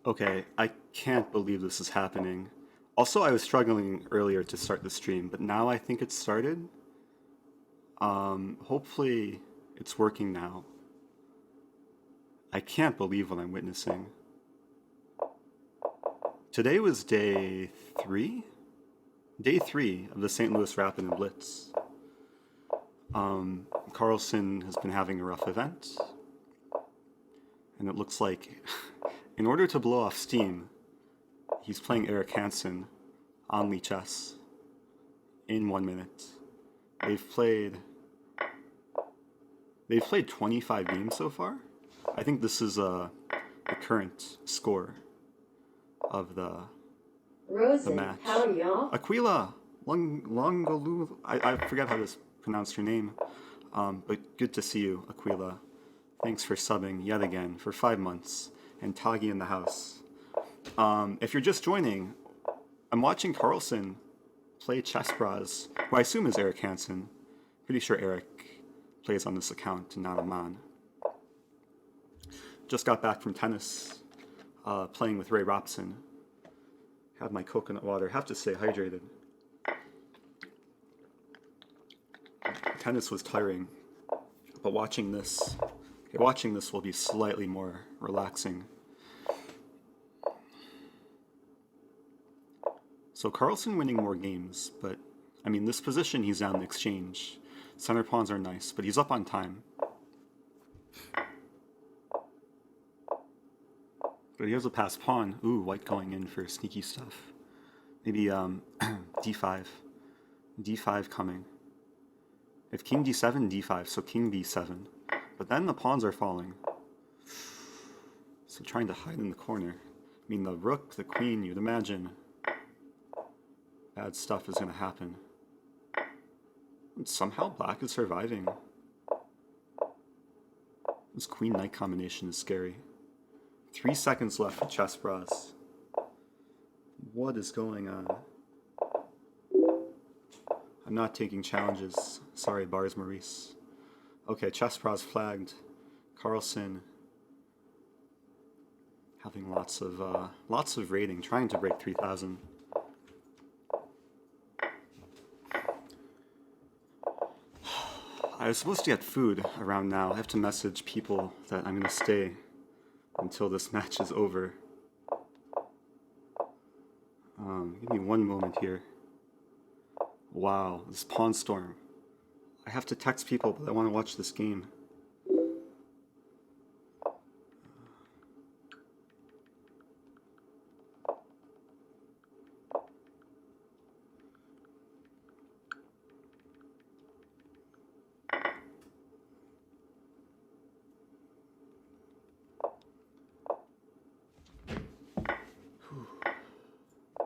Okay, I can't believe this is happening. Also, I was struggling earlier to start the stream, but now I think it's started. Hopefully it's working now. I can't believe what I'm witnessing. Today was day three? Day three of the St. Louis Rapid and Blitz. Carlsen has been having a rough event, and it looks like in order to blow off steam, he's playing Eric Hansen on Lee Chess in 1 minute. They've played they've played 25 games so far. I think this is the current score of the Rosen, match. howdy y'all. Aquila Longolu. I forget how to pronounce your name, but good to see you, Aquila. Thanks for subbing yet again for 5 months, and Tagi in the house. If you're just joining, I'm watching Carlsen play Chessbrahs, who I assume is Eric Hansen. Pretty sure Eric plays on this account and not Aman. Just got back from tennis, playing with Ray Robson. Have my coconut water. Have to stay hydrated. Tennis was tiring, but watching this will be slightly more relaxing. So Carlsen winning more games, but I mean this position he's down the exchange. Center pawns are nice, but he's up on time. But here's a passed pawn. Ooh, white going in for sneaky stuff. Maybe d5. d5 coming. If king d7, d5, so king b7. But then the pawns are falling. So trying to hide in the corner. I mean, the rook, the queen, you'd imagine bad stuff is going to happen. And somehow black is surviving. This queen-knight combination is scary. 3 seconds left for Chessbrahs. What is going on? I'm not taking challenges. Sorry, Bars Maurice. Okay, Chessbrahs flagged. Carlsen having lots of rating, trying to break 3,000. I was supposed to get food around now. I have to message people that I'm going to stay until this match is over. Give me one moment here. Wow, this pawn storm. I have to text people, but I want to watch this game.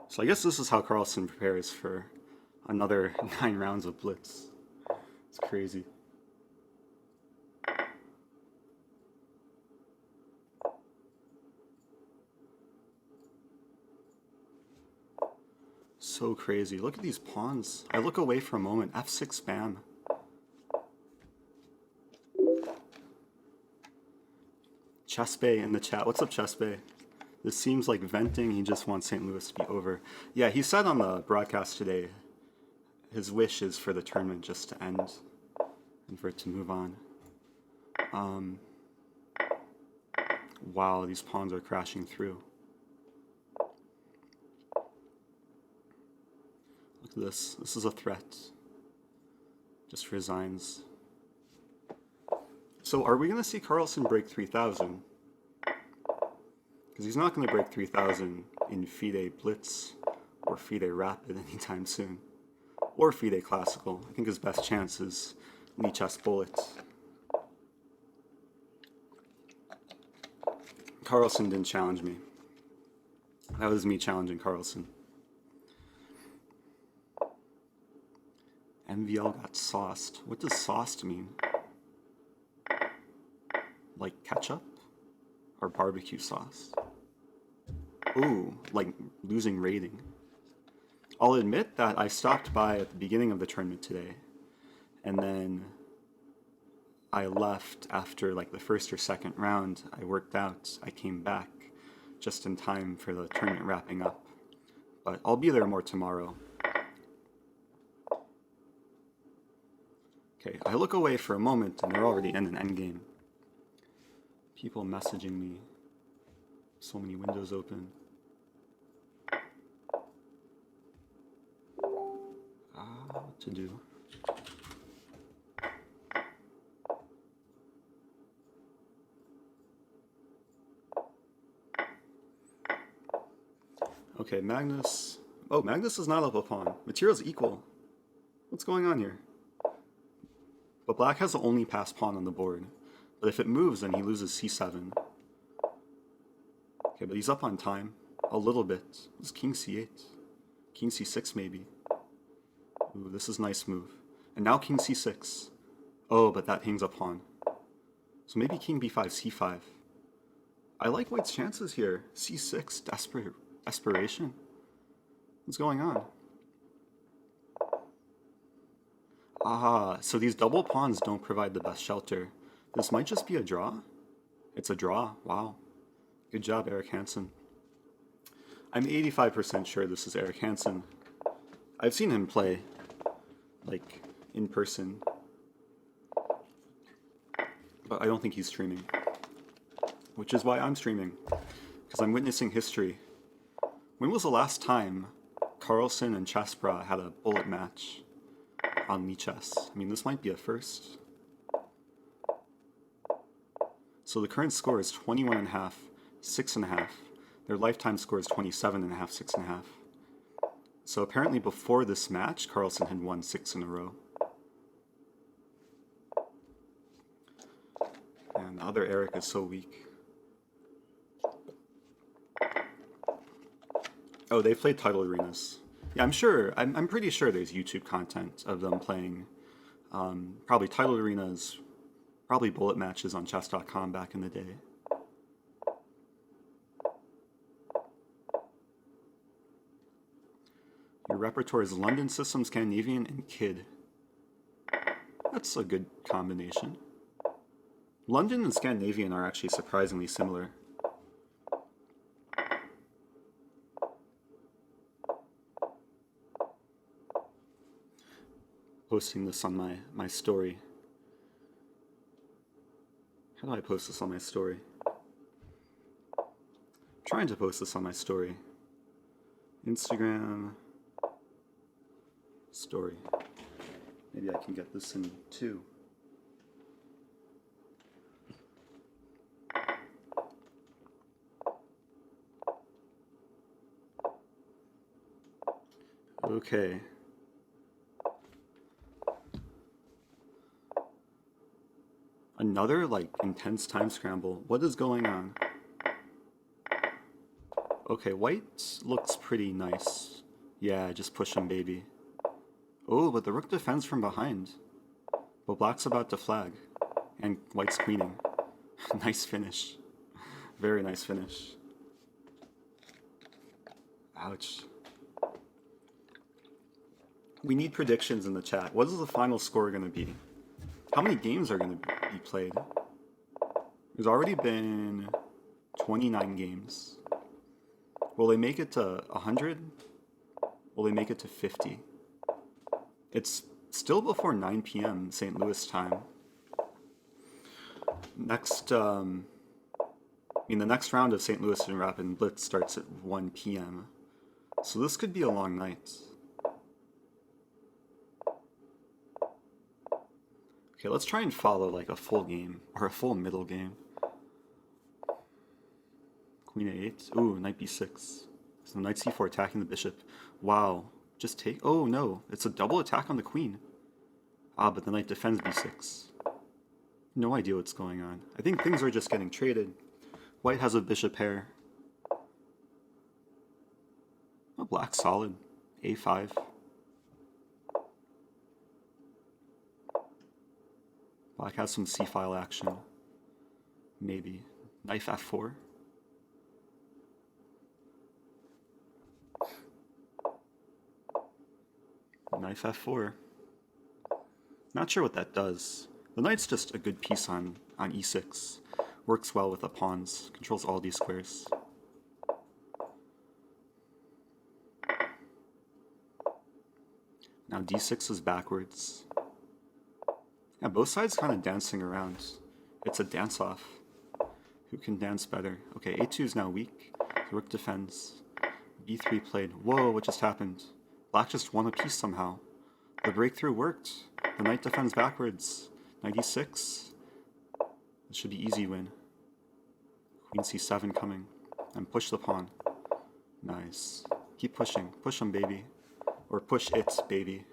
So I guess this is how Carlsen prepares for another 9 rounds of Blitz. It's crazy. So crazy. Look at these pawns. I look away for a moment. F6 spam. Chessbay in the chat. What's up, Chessbay? This seems like venting. He just wants St. Louis to be over. Yeah, he said on the broadcast today his wish is for the tournament just to end and for it to move on. Wow, these pawns are crashing through. Look at this. This is a threat. Just resigns. So are we going to see Carlsen break 3,000? Because he's not going to break 3,000 in FIDE Blitz or FIDE Rapid anytime soon. Or FIDE Classical. I think his best chance is Lee Chess Bullet. Carlsen didn't challenge me. That was me challenging Carlsen. MVL got sauced. What does sauced mean? Like ketchup? Or barbecue sauce? Ooh, like losing rating. I'll admit that I stopped by at the beginning of the tournament today, and then I left after like the first or second round. I worked out, I came back, just in time for the tournament wrapping up. But I'll be there more tomorrow. Okay, I look away for a moment and they're already in an endgame. People messaging me. So many windows open. What to do? Okay, Magnus. Oh, Magnus is not up a pawn. Material's equal. What's going on here? But black has the only passed pawn on the board. But if it moves, then he loses c7. Okay, but he's up on time. A little bit. It's king c8. King c6 maybe. Ooh, this is a nice move. And now king c6. Oh, but that hangs a pawn. So maybe king b5, c5. I like white's chances here. c6, desperation. What's going on? Ah, so these double pawns don't provide the best shelter. This might just be a draw. It's a draw. Wow. Good job, Eric Hansen. I'm 85% sure this is Eric Hansen. I've seen him play, like, in person. But I don't think he's streaming. Which is why I'm streaming. Because I'm witnessing history. When was the last time Carlsen and Chessbrahs had a bullet match on Chess? I mean, this might be a first. So the current score is 21.5, 6.5. Their lifetime score is 27.5, 6.5. So apparently before this match, Carlsen had won 6 in a row. And the other Eric is so weak. Oh, they played title arenas. Yeah, I'm pretty sure there's YouTube content of them playing probably title arenas, probably bullet matches on chess.com back in the day. Your repertoire is London System, Scandinavian, and Kid. That's a good combination. London and Scandinavian are actually surprisingly similar. Posting this on my story. How do I post this on my story? I'm trying to post this on my story. Instagram story. Maybe I can get this in 2. Okay. Another, like, intense time scramble. What is going on? Okay, white looks pretty nice. Yeah, just push him, baby. Oh, but the rook defends from behind. But black's about to flag. And white's queening. Nice finish. Very nice finish. Ouch. We need predictions in the chat. What is the final score going to be? How many games are going to be played? There's already been 29 games. Will they make it to 100? Will they make it to 50? It's still before 9 p.m. St. Louis time. The next round of St. Louis and Rapid Blitz starts at 1 p.m. So this could be a long night. Okay, let's try and follow like a full game, or a full middle game. Queen a8. Ooh, knight b6. So knight c4 attacking the bishop. Wow. Just take... Oh, no. It's a double attack on the queen. Ah, but the knight defends b6. No idea what's going on. I think things are just getting traded. White has a bishop pair. Oh, black's solid. a5. Black has some c-file action. Maybe. Knight f4. Knight f4. Not sure what that does. The knight's just a good piece on e6. Works well with the pawns. Controls all these squares. Now d6 is backwards. Yeah, both sides kind of dancing around. It's a dance-off. Who can dance better? Okay, a2 is now weak. The rook defends. b3 played. Whoa, what just happened? Black just won a piece somehow. The breakthrough worked. The knight defends backwards. Knight e6. This should be easy win. Queen c7 coming. And push the pawn. Nice. Keep pushing. Push him, baby. Or push it, baby.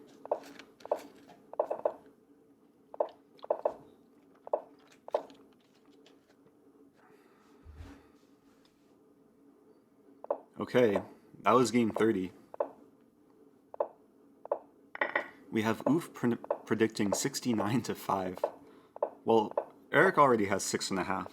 Okay, that was game 30. We have Oof predicting 69 to 5. Well, Eric already has 6.5.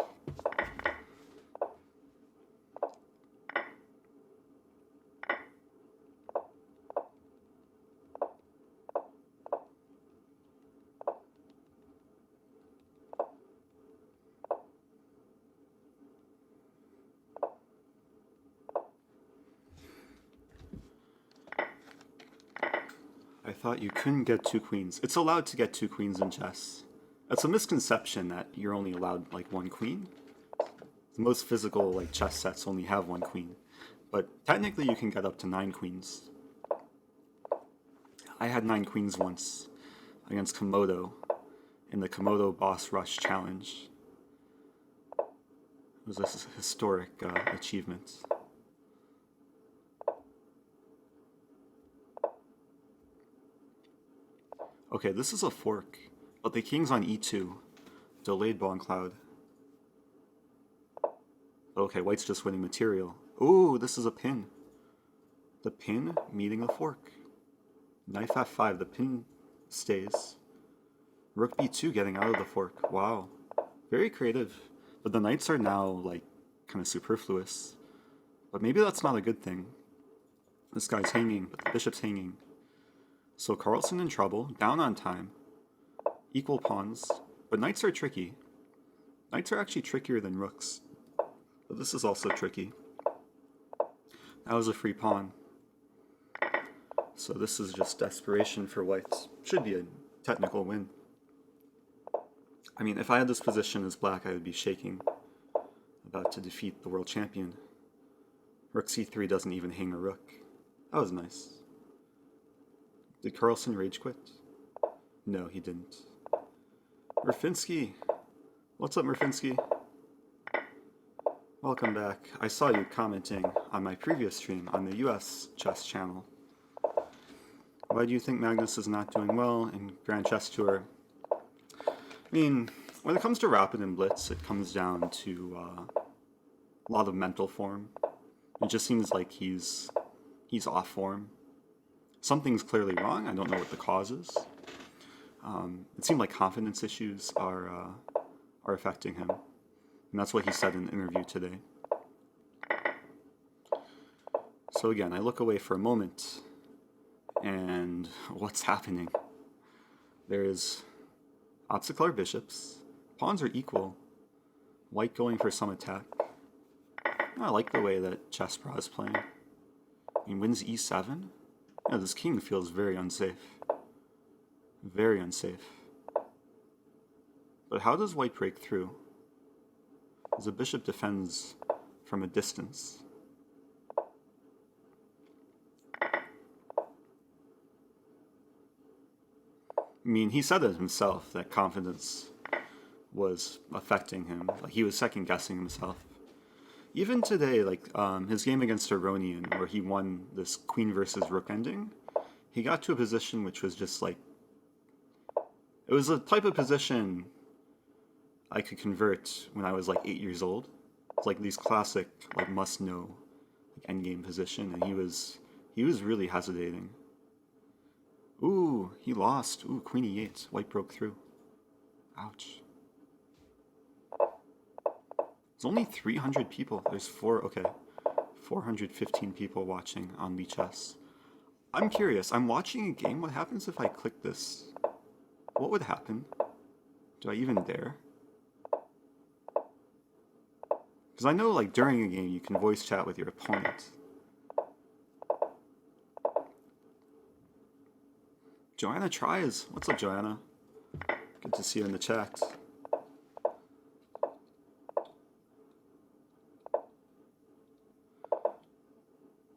I thought you couldn't get 2 queens. It's allowed to get 2 queens in chess. That's a misconception that you're only allowed like 1 queen. Most physical like chess sets only have 1 queen. But technically you can get up to 9 queens. I had 9 queens once against Komodo in the Komodo Boss Rush Challenge. It was a historic achievement. Okay, this is a fork, but the king's on e2. Delayed Bone Cloud. Okay, white's just winning material. Ooh, this is a pin. The pin meeting a fork. Knight f5, the pin stays. Rook b2 getting out of the fork. Wow. Very creative. But the knights are now, like, kind of superfluous. But maybe that's not a good thing. This guy's hanging, but the bishop's hanging. So Carlsen in trouble, down on time. Equal pawns, but knights are tricky. Knights are actually trickier than rooks. But this is also tricky. That was a free pawn. So this is just desperation for whites. Should be a technical win. I mean, if I had this position as black, I would be shaking. About to defeat the world champion. Rook c3 doesn't even hang a rook. That was nice. Did Carlsen rage quit? No, he didn't. Murfinski! What's up, Murfinski? Welcome back. I saw you commenting on my previous stream on the US chess channel. Why do you think Magnus is not doing well in Grand Chess Tour? I mean, when it comes to Rapid and Blitz, it comes down to a lot of mental form. It just seems like he's off form. Something's clearly wrong. I don't know what the cause is. It seemed like confidence issues are affecting him. And that's what he said in an interview today. So again, I look away for a moment, and what's happening? There's obstacular bishops. Pawns are equal. White going for some attack. I like the way that Chessbrahs is playing. He wins e7. Yeah, this king feels very unsafe. Very unsafe. But how does white break through? As the bishop defends from a distance. I mean, he said it himself, that confidence was affecting him. Like, he was second-guessing himself. Even today, like his game against Aronian, where he won this queen versus rook ending, he got to a position which was just like, it was a type of position I could convert when I was like 8 years old. It's like these classic, like must-know, like endgame position, and he was really hesitating. Ooh, he lost. Ooh, queen e8. White broke through. Ouch. There's only 300 people. There's 415 people watching on Lee Chess. I'm curious. I'm watching a game. What happens if I click this? What would happen? Do I even dare? Because I know, like, during a game, you can voice chat with your opponent. Joanna tries. What's up, Joanna? Good to see you in the chat.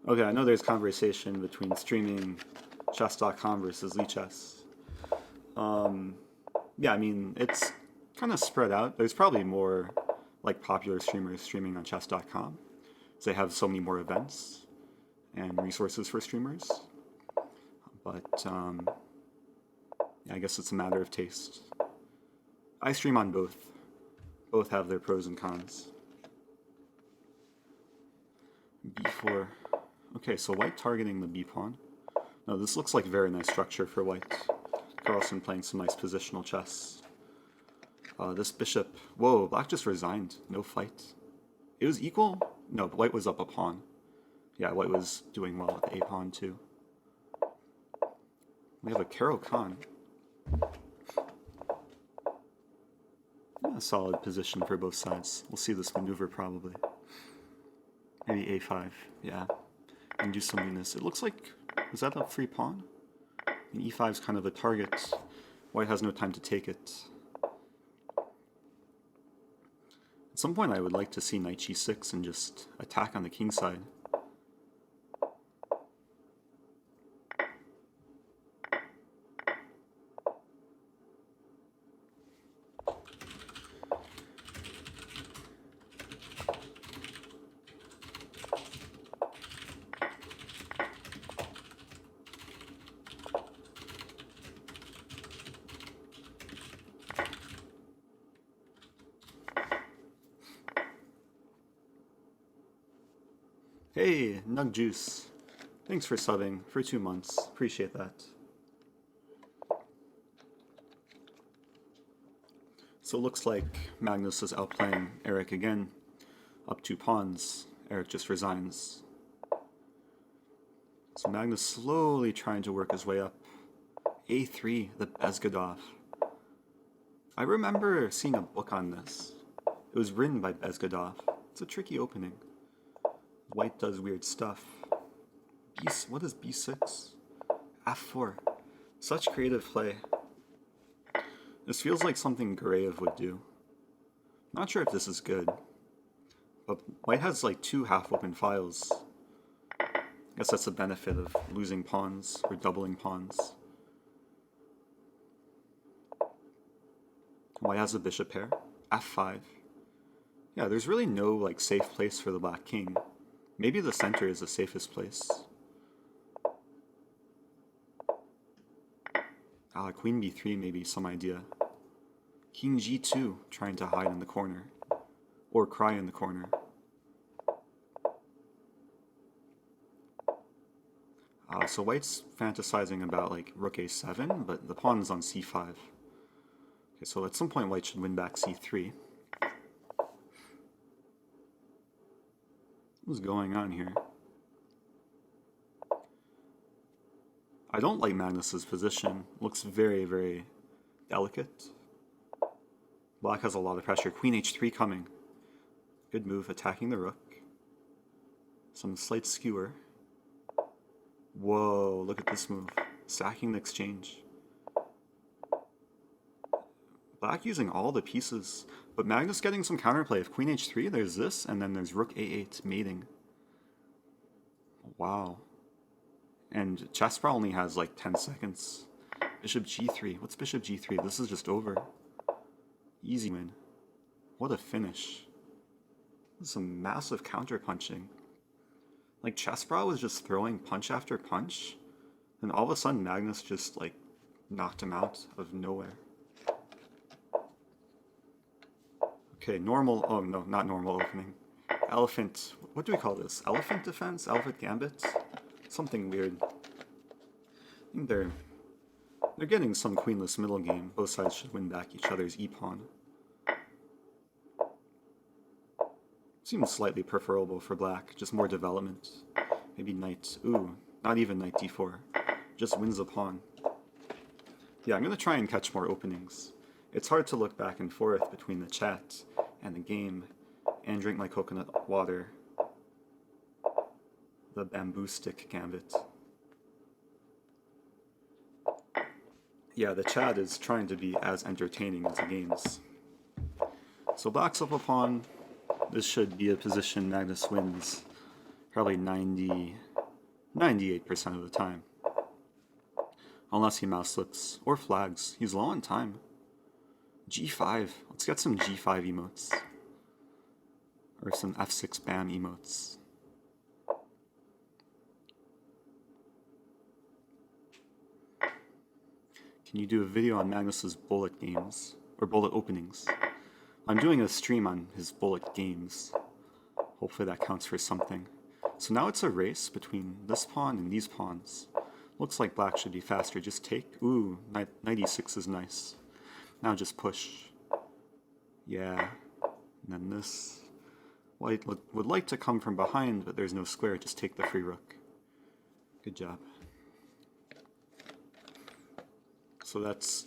Okay, I know there's conversation between streaming chess.com versus Lichess. Yeah, I mean, it's kind of spread out. There's probably more like popular streamers streaming on chess.com. They have so many more events and resources for streamers. But yeah, I guess it's a matter of taste. I stream on both. Both have their pros and cons. b4. Okay, so white targeting the b pawn. No, this looks like very nice structure for white. Carlsen playing some nice positional chess. This bishop... Whoa, black just resigned. No fight. It was equal? No, but white was up a pawn. Yeah, white was doing well with a pawn too. We have a Caro Khan. Yeah, a solid position for both sides. We'll see this maneuver probably. Maybe a5, yeah. And do some weakness. It looks like... Is that a free pawn? And e5 is kind of a target. White has no time to take it. At some point I would like to see knight g6 and just attack on the king side. Hey, Nug Juice. Thanks for subbing for 2 months. Appreciate that. So it looks like Magnus is outplaying Eric again. Up 2 pawns. Eric just resigns. So Magnus slowly trying to work his way up. a3, the Bezgodov. I remember seeing a book on this. It was written by Bezgodov. It's a tricky opening. White does weird stuff. What is b6? f4. Such creative play. This feels like something Grayev would do. Not sure if this is good. But white has like 2 half-open files. I guess that's the benefit of losing pawns or doubling pawns. White has a bishop pair. f5. Yeah, there's really no like safe place for the black king. Maybe the center is the safest place. Queen b3 maybe some idea. King g2 trying to hide in the corner. Or cry in the corner. So white's fantasizing about like rook a7, but the pawn is on c5. Okay, so at some point white should win back c3. What's going on here? I don't like Magnus's position. Looks very, very delicate. Black has a lot of pressure. Queen h3 coming. Good move, attacking the rook. Some slight skewer. Whoa, look at this move. Sacking the exchange. Black using all the pieces, but Magnus getting some counterplay. If queen h3, there's this, and then there's rook a8 mating. Wow. And Chessbrahs only has like 10 seconds. Bishop g3. What's bishop g3? This is just over. Easy win. What a finish. This is some massive counter punching. Like Chessbrahs was just throwing punch after punch, and all of a sudden Magnus just like knocked him out of nowhere. Okay, normal, oh no, not normal opening. Elephant, what do we call this? Elephant defense? Elephant gambit? Something weird. I think they're getting some queenless middle game. Both sides should win back each other's e-pawn. Seems slightly preferable for black, just more development. Maybe knight, ooh, not even knight d4. Just wins a pawn. Yeah, I'm gonna try and catch more openings. It's hard to look back and forth between the chat and the game and drink my coconut water. The bamboo stick gambit. Yeah, the chat is trying to be as entertaining as the games. So black's up a pawn. This should be a position Magnus wins probably 98% of the time. Unless he mouse slips or flags. He's low on time. G5. Let's get some G5 emotes. Or some F6 bam emotes. Can you do a video on Magnus's bullet games? Or bullet openings? I'm doing a stream on his bullet games. Hopefully that counts for something. So now it's a race between this pawn and these pawns. Looks like black should be faster. Just take. Ooh, knight e6 is nice. Now just push. Yeah. And then this. White would like to come from behind, but there's no square. Just take the free rook. Good job. So that's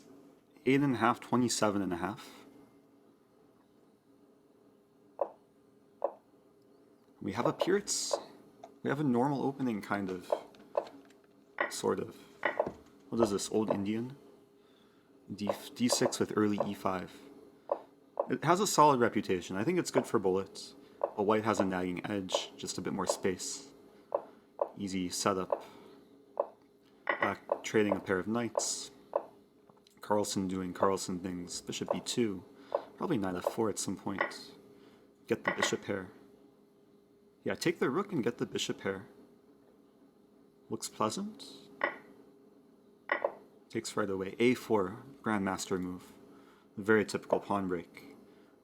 8.5, 27.5. We have a Pirtz. We have a normal opening, kind of. Sort of. What is this, Old Indian? D6 with early E5. It has a solid reputation. I think it's good for bullets. But white has a nagging edge, just a bit more space. Easy setup. Black trading a pair of knights. Carlsen doing Carlsen things. Bishop e2. Probably knight f4 at some point. Get the bishop pair. Yeah, take the rook and get the bishop pair. Looks pleasant. Takes right away. A4, grandmaster move. Very typical pawn break.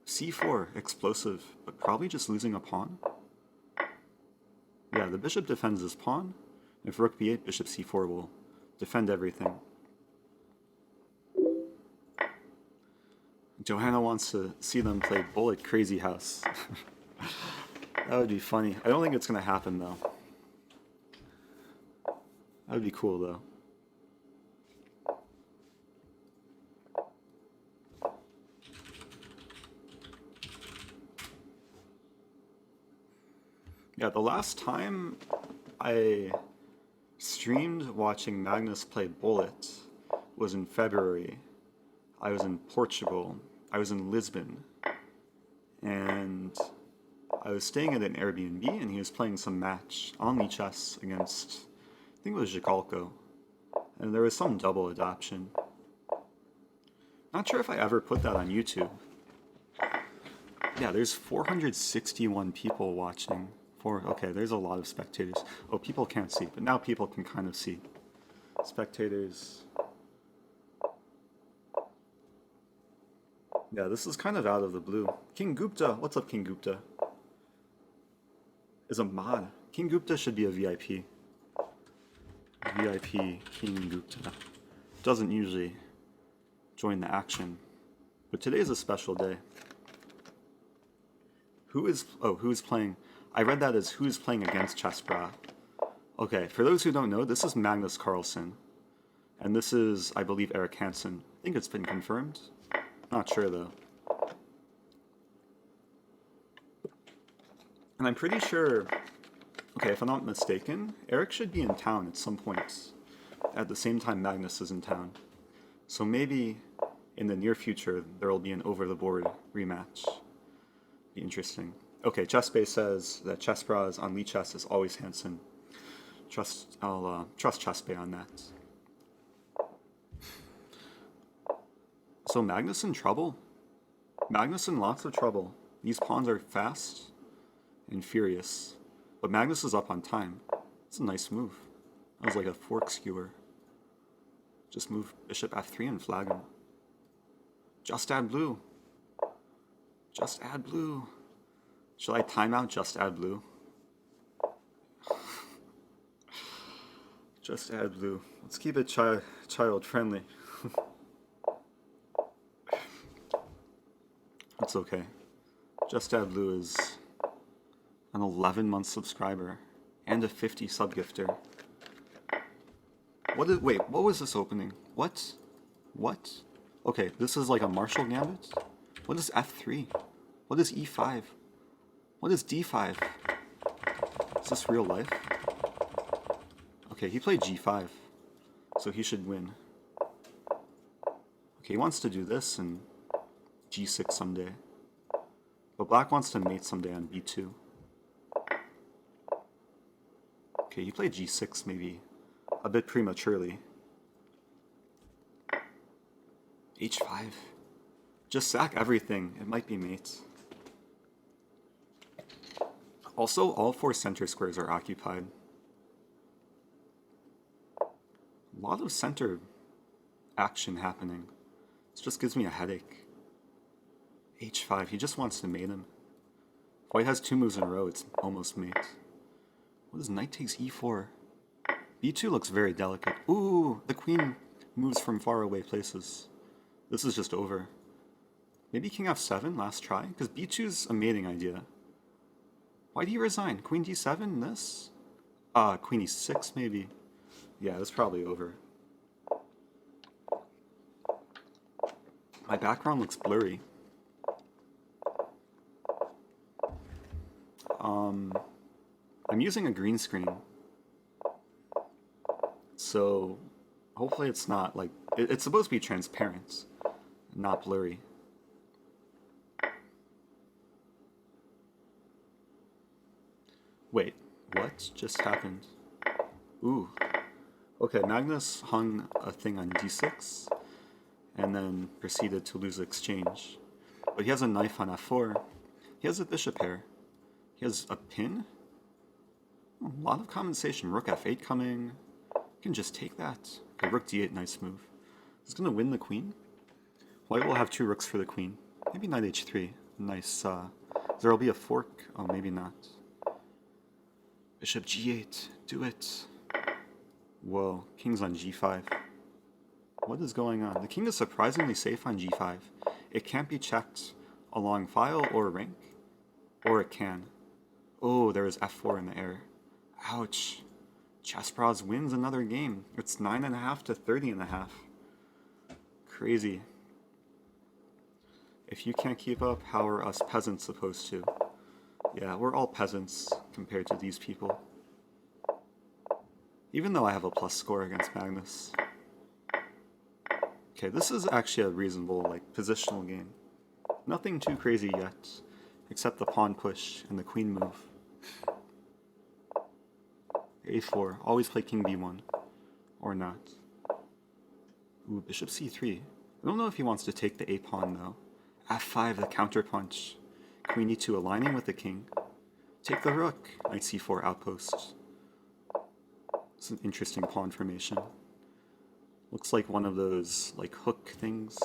C4, explosive, but probably just losing a pawn. Yeah, the bishop defends his pawn. If rook b8, bishop c4 will defend everything. Johanna wants to see them play bullet crazy house. That would be funny. I don't think it's going to happen, though. That would be cool, though. Yeah, the last time I streamed watching Magnus play bullet was in February. I was in Portugal. I was in Lisbon. And I was staying at an Airbnb, and he was playing some match on Lee Chess against, I think it was Jikalko. And there was some double adoption. Not sure if I ever put that on YouTube. Yeah, there's 461 people watching. Okay, there's a lot of spectators. Oh, people can't see, but now people can kind of see. Spectators. Yeah, this is kind of out of the blue. King Gupta, what's up, King Gupta? Is a mod. King Gupta should be a VIP. VIP King Gupta. Doesn't usually join the action, but today is a special day. Who's playing? I read that as who's playing against Chessbrahs. Okay, for those who don't know, this is Magnus Carlsen. And this is, I believe, Eric Hansen. I think it's been confirmed. Not sure, though. And I'm pretty sure, okay, if I'm not mistaken, Eric should be in town at some point. At the same time Magnus is in town. So maybe in the near future, there will be an over-the-board rematch. Be interesting. Okay, Chessbase says that Chessbrahs on Lee Chess is always Hansen. I'll trust Chessbase on that. So Magnus in trouble. Magnus in lots of trouble. These pawns are fast and furious, but Magnus is up on time. It's a nice move. That was like a fork skewer. Just move bishop f3 and flag him. Just add blue. Just add blue. Shall I time out just add blue? Just add blue. Let's keep it child friendly. It's okay. Just add blue is an 11-month subscriber and a 50 sub gifter. Wait, what was this opening? What? Okay, this is like a Marshall Gambit? What is f3? What is e5? What is d5? Is this real life? Okay, he played g5, so he should win. Okay, he wants to do this and g6 someday. But black wants to mate someday on b2. Okay, he played g6 maybe a bit prematurely. h5. Just sack everything. It might be mates. Also, all 4 center squares are occupied. A lot of center action happening. This just gives me a headache. h5. He just wants to mate him. If white has 2 moves in a row, it's almost mate. What is knight takes e4? b2 looks very delicate. Ooh, the queen moves from far away places. This is just over. Maybe king f7, last try? Because b2's a mating idea. Why'd he resign? Queen d7, this? Queen e6 maybe? Yeah, that's probably over. My background looks blurry. I'm using a green screen. So hopefully it's not like, it's supposed to be transparent, not blurry. Wait, what just happened? Ooh. Okay, Magnus hung a thing on d6 and then proceeded to lose exchange. But he has a knife on f4. He has a bishop pair. He has a pin. A lot of compensation. Rook f8 coming. You can just take that. Okay, rook d8, nice move. He's going to win the queen. White will have 2 rooks for the queen. Maybe knight h3. Nice. There'll be a fork. Oh, maybe not. Bishop g8. Do it. Whoa. King's on g5. What is going on? The king is surprisingly safe on g5. It can't be checked along file or rank. Or it can. Oh, there is f4 in the air. Ouch. Chessbrahs wins another game. It's 9.5 to 30.5. Crazy. If you can't keep up, how are us peasants supposed to? Yeah, we're all peasants compared to these people. Even though I have a plus score against Magnus. Okay, this is actually a reasonable, like, positional game. Nothing too crazy yet, except the pawn push and the queen move. a4. Always play king b1. Or not. Ooh, bishop c3. I don't know if he wants to take the a pawn, though. f5, the counterpunch. Queen e2 aligning with the king. Take the rook. Knight c4 outpost. It's an interesting pawn formation. Looks like one of those, like, hook things.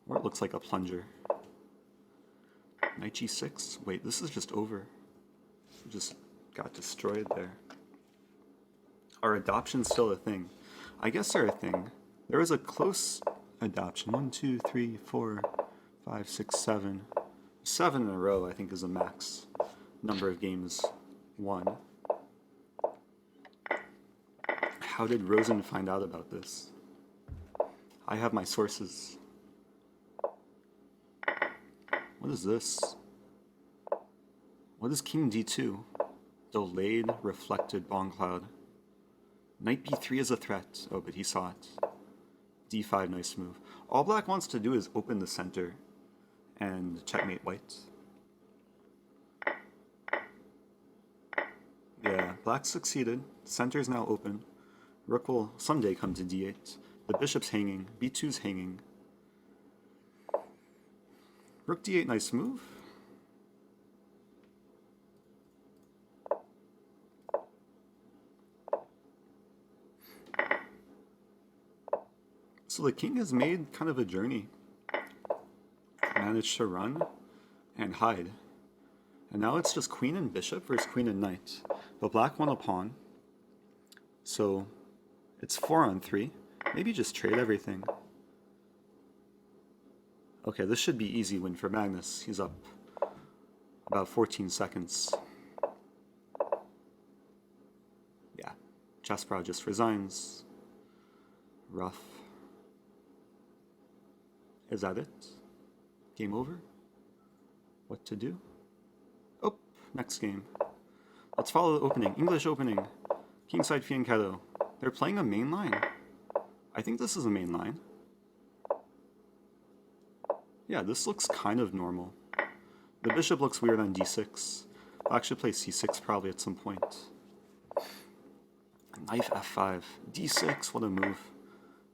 Or it looks like a plunger. Knight g6. Wait, this is just over. Just got destroyed there. Are adoptions still a thing? I guess they're a thing. There was a close adoption. 1, 2, 3, 4, 5, 6, 7. 7 in a row, I think, is a max number of games won. How did Rosen find out about this? I have my sources. What is this? What is king d2? Delayed reflected bomb cloud. Knight b3 is a threat. Oh, but he saw it. d5, nice move. All black wants to do is open the center and checkmate white. Yeah, black succeeded. Center is now open. Rook will someday come to d8. The bishop's hanging. b2's hanging. Rook d8, nice move. So the king has made kind of a journey. Managed to run and hide. And now it's just queen and bishop versus queen and knight. But black won a pawn. So it's 4 on 3. Maybe just trade everything. Okay, this should be easy win for Magnus. He's up about 14 seconds. Yeah, Chessbrahs just resigns. Rough. Is that it? Game over? What to do? Oh, next game. Let's follow the opening. English opening. Kingside Fianchetto. They're playing a main line. I think this is a main line. Yeah, this looks kind of normal. The bishop looks weird on d6. I'll actually play c6 probably at some point. Knight f5. d6, what a move.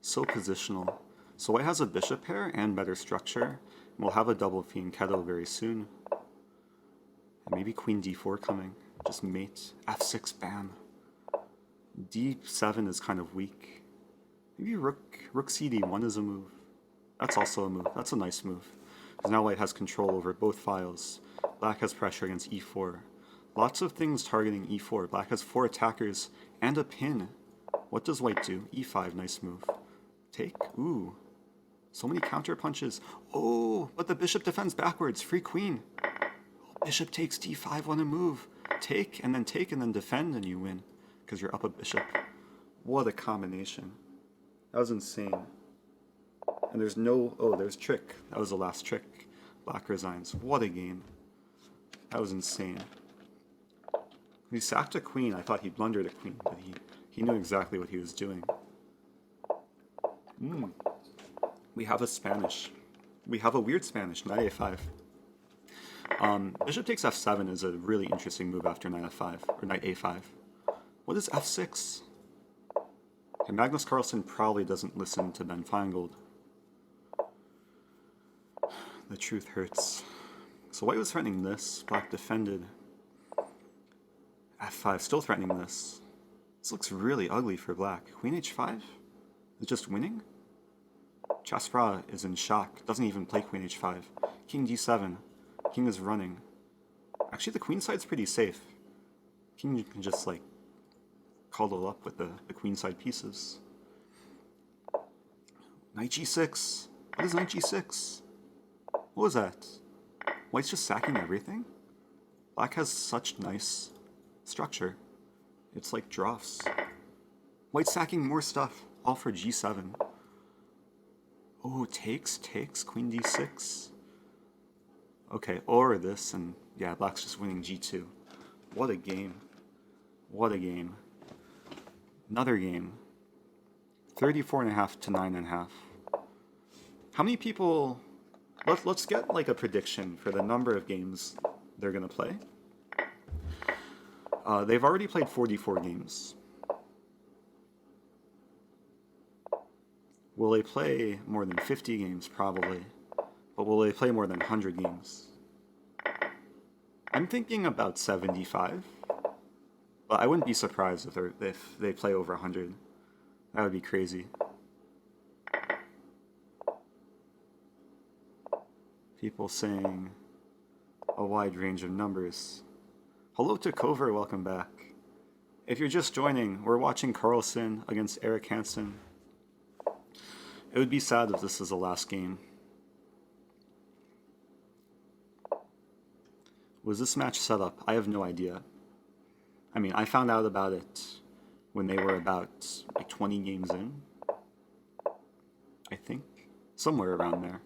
So positional. So white has a bishop pair and better structure. And we'll have a double fianchetto very soon. And maybe queen d4 coming. Just mate. f6, bam. d7 is kind of weak. Maybe rook cd1 is a move. That's also a move. That's a nice move. Because now white has control over both files. Black has pressure against e4. Lots of things targeting e4. Black has 4 attackers and a pin. What does white do? e5, nice move. Take? Ooh. So many counter punches. Oh, but the bishop defends backwards. Free queen. Oh, bishop takes d5 on a move. Take, and then defend, and you win. Because you're up a bishop. What a combination. That was insane. And there's no... Oh, there's trick. That was the last trick. Black resigns. What a game. That was insane. He sacked a queen. I thought he blundered a queen, but he knew exactly what he was doing. We have a Spanish. We have a weird Spanish, knight a5. Bishop takes f7 is a really interesting move after knight f5, or knight a5. What is f6? Okay, Magnus Carlsen probably doesn't listen to Ben Feingold. The truth hurts. So white was threatening this, black defended. f5, still threatening this. This looks really ugly for black. Queen h5? Is just winning? Chessbrahs is in shock, doesn't even play queen h5. King d7. King is running. Actually, the queen side's pretty safe. King can just, like, cuddle up with the queen side pieces. Knight g6. What is knight g6? What was that? White's just sacking everything? Black has such nice structure. It's like drafts. White's sacking more stuff, all for g7. Oh, takes, queen d6. Okay, or this, and yeah, black's just winning g2. What a game. What a game. Another game. 34.5 to 9.5. How many people... Let's get like a prediction for the number of games they're going to play. They've already played 44 games. Will they play more than 50 games? Probably. But will they play more than 100 games? I'm thinking about 75. But I wouldn't be surprised if they play over 100. That would be crazy. People saying a wide range of numbers. Hello to Cover, welcome back. If you're just joining, we're watching Carlsen against Eric Hansen. It would be sad if this is the last game. Was this match set up? I have no idea. I mean, I found out about it when they were about like 20 games in. I think. Somewhere around there.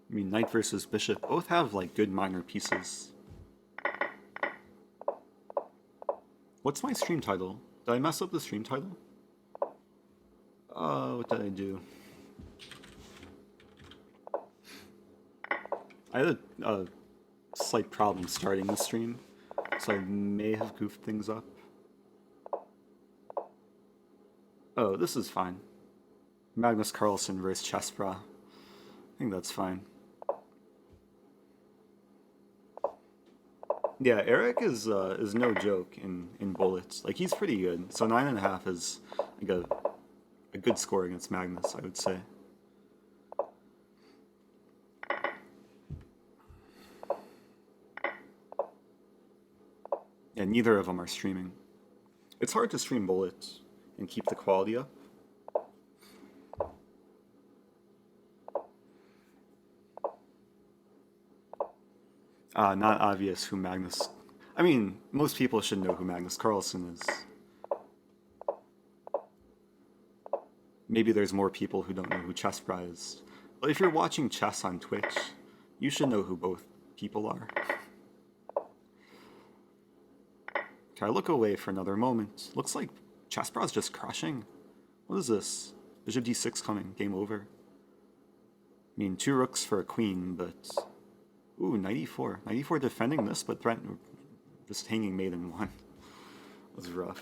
I mean, knight versus bishop both have like good minor pieces. What's my stream title? Did I mess up the stream title? What did I do? I had a slight problem starting the stream, so I may have goofed things up. Oh, this is fine. Magnus Carlsen versus Chessbrahs. I think that's fine. Yeah, Eric is no joke in bullets. Like, he's pretty good. So 9.5 is like a good score against Magnus, I would say. Yeah, neither of them are streaming. It's hard to stream bullets and keep the quality up. Not obvious who Magnus... I mean, most people should know who Magnus Carlsen is. Maybe there's more people who don't know who Chessbrahs is. But if you're watching chess on Twitch, you should know who both people are. Okay, I look away for another moment. Looks like Chessbrahs just crushing. What is this? Bishop d6 coming. Game over. I mean, 2 rooks for a queen, but... Ooh, knight e4. Knight e4 defending this, but just hanging mate in 1. Was rough.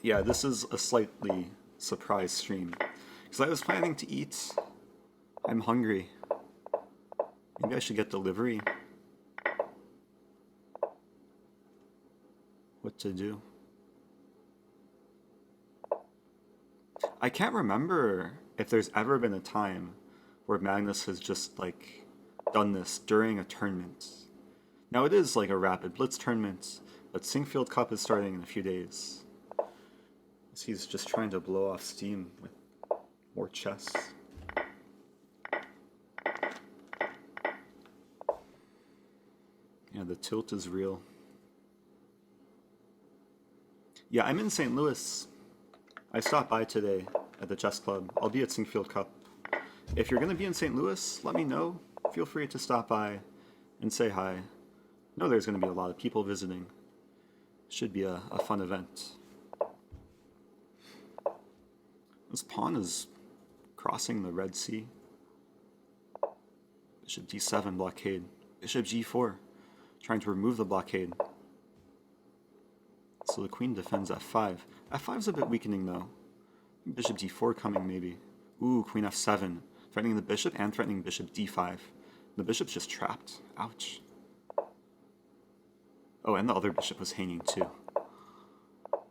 Yeah, this is a slightly surprise stream. Because I was planning to eat. I'm hungry. Maybe I should get delivery. What to do? I can't remember if there's ever been a time where Magnus has just like done this during a tournament. Now it is like a rapid blitz tournament, but Singfield Cup is starting in a few days. So he's just trying to blow off steam with more chess. Yeah, the tilt is real. Yeah, I'm in St. Louis. I stopped by today at the chess club. I'll be at Singfield Cup. If you're going to be in St. Louis, let me know. Feel free to stop by and say hi. I know there's going to be a lot of people visiting. Should be a fun event. This pawn is crossing the Red Sea. Bishop d7 blockade. Bishop g4, trying to remove the blockade. So the queen defends f5. f5's a bit weakening though. Bishop d4 coming maybe. Ooh, queen f7. Threatening the bishop and threatening bishop d5. The bishop's just trapped. Ouch. Oh, and the other bishop was hanging too.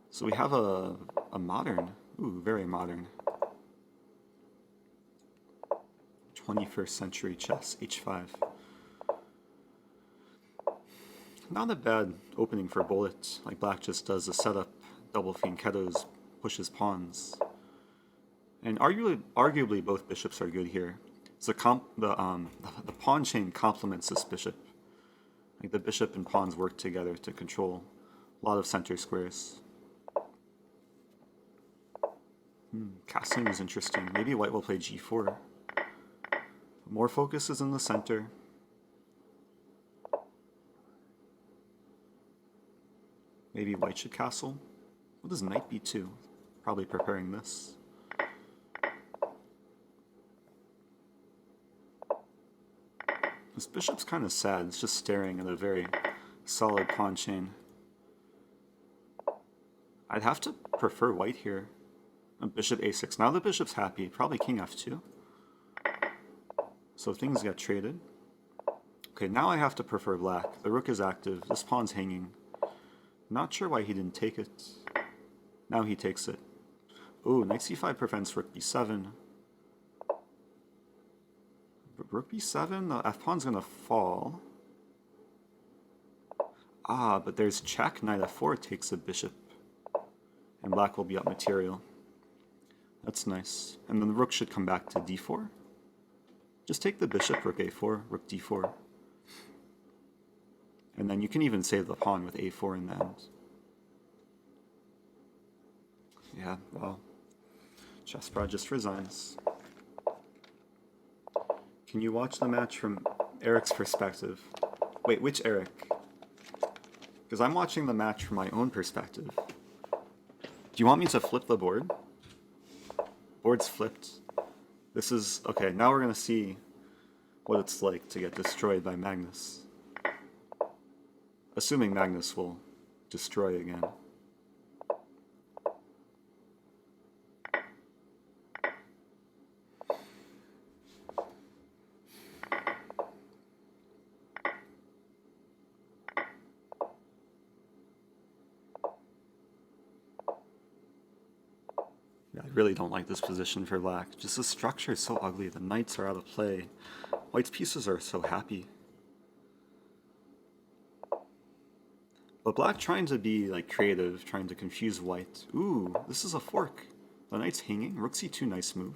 So we have a modern, ooh, very modern 21st century chess, h5. Not a bad opening for bullet. Like black just does a setup, double fianchettos, pushes pawns. And arguably both bishops are good here. So the pawn chain complements this bishop. Like the bishop and pawns work together to control a lot of center squares. Castling is interesting. Maybe white will play g4. More focus is in the center. Maybe white should castle. What does knight b2? Probably preparing this. This bishop's kind of sad. It's just staring at a very solid pawn chain. I'd have to prefer white here. Bishop a6. Now the bishop's happy. Probably king f2. So things get traded. Okay, now I have to prefer black. The rook is active. This pawn's hanging. Not sure why he didn't take it. Now he takes it. Ooh, knight c5 prevents rook b7. Rook b7, the f-pawn's gonna fall. Ah, but there's check, knight f4 takes a bishop. And black will be up material. That's nice. And then the rook should come back to d4. Just take the bishop, rook a4, rook d4. And then you can even save the pawn with a4 in the end. Yeah, well, Chessbrahs just resigns. Can you watch the match from Eric's perspective? Wait, which Eric? Because I'm watching the match from my own perspective. Do you want me to flip the board? Board's flipped. This is... Okay, now we're going to see what it's like to get destroyed by Magnus. Assuming Magnus will destroy again. Yeah, I really don't like this position for black. Just the structure is so ugly. The knights are out of play. White's pieces are so happy. But black trying to be like creative, trying to confuse white. Ooh, this is a fork. The knight's hanging. Rook c2, nice move.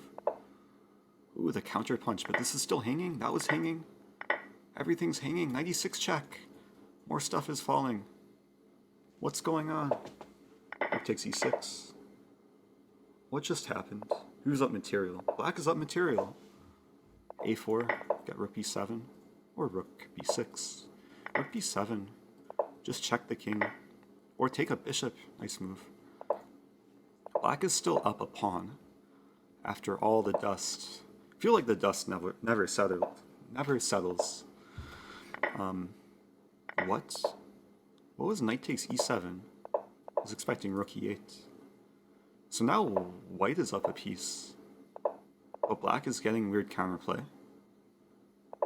Ooh, the counter punch, but this is still hanging. That was hanging. Everything's hanging. Knight e6 check. More stuff is falling. What's going on? Rook takes e6. What just happened? Who's up material? Black is up material. a4, get rook b7, or rook b6. Rook b7, just check the king, or take a bishop, nice move. Black is still up a pawn after all the dust. I feel like the dust never settles. What? What was knight takes e7? I was expecting rook e8. So now white is up a piece, but black is getting weird counterplay.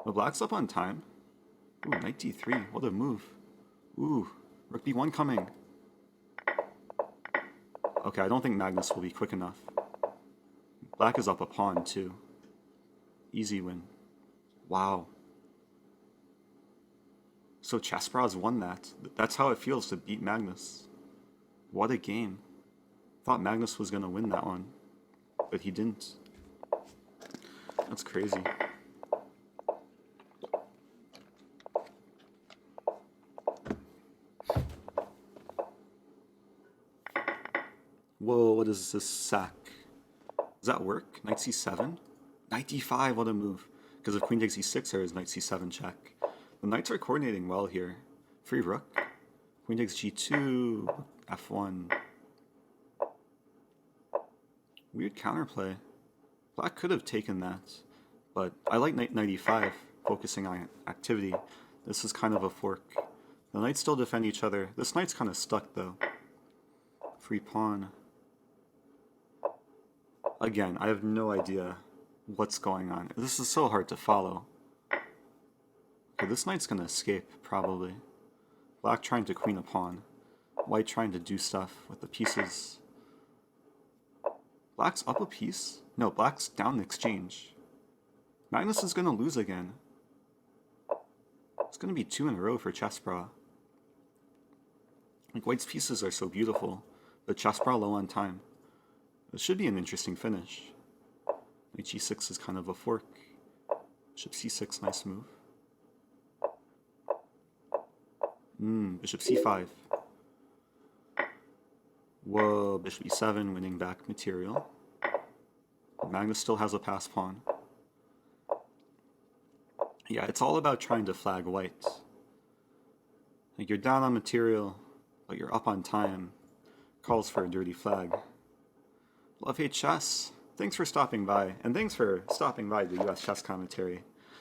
But black's up on time. Ooh, knight d3, what a move. Ooh, rook b1 coming. Okay, I don't think Magnus will be quick enough. Black is up a pawn too. Easy win. Wow. So Chessbrahs won that. That's how it feels to beat Magnus. What a game. Thought Magnus was going to win that one, but he didn't. That's crazy. Whoa, what is this sack? Does that work? Knight c7? Knight d5, what a move. Because if queen takes e6, there is knight c7 check. The knights are coordinating well here. Free rook. Queen takes g2, f1. Weird counterplay. Black could have taken that, but I like knight e5, focusing on activity. This is kind of a fork. The knights still defend each other. This knight's kind of stuck though. Free pawn. Again, I have no idea what's going on. This is so hard to follow. Okay, this knight's gonna escape, probably. Black trying to queen a pawn. White trying to do stuff with the pieces. Black's up a piece? No, black's down the exchange. Magnus is gonna lose again. It's gonna be 2 in a row for Chessbrahs. Like, white's pieces are so beautiful, but Chessbrahs low on time. This should be an interesting finish. Knight g6 is kind of a fork. Bishop c6, nice move. Bishop c5. Whoa, bishop e7, winning back material. Magnus still has a pass pawn. Yeah, it's all about trying to flag white. Like, you're down on material, but you're up on time. Calls for a dirty flag. Love Hate Chess. Thanks for stopping by, and thanks for stopping by the US Chess Commentary.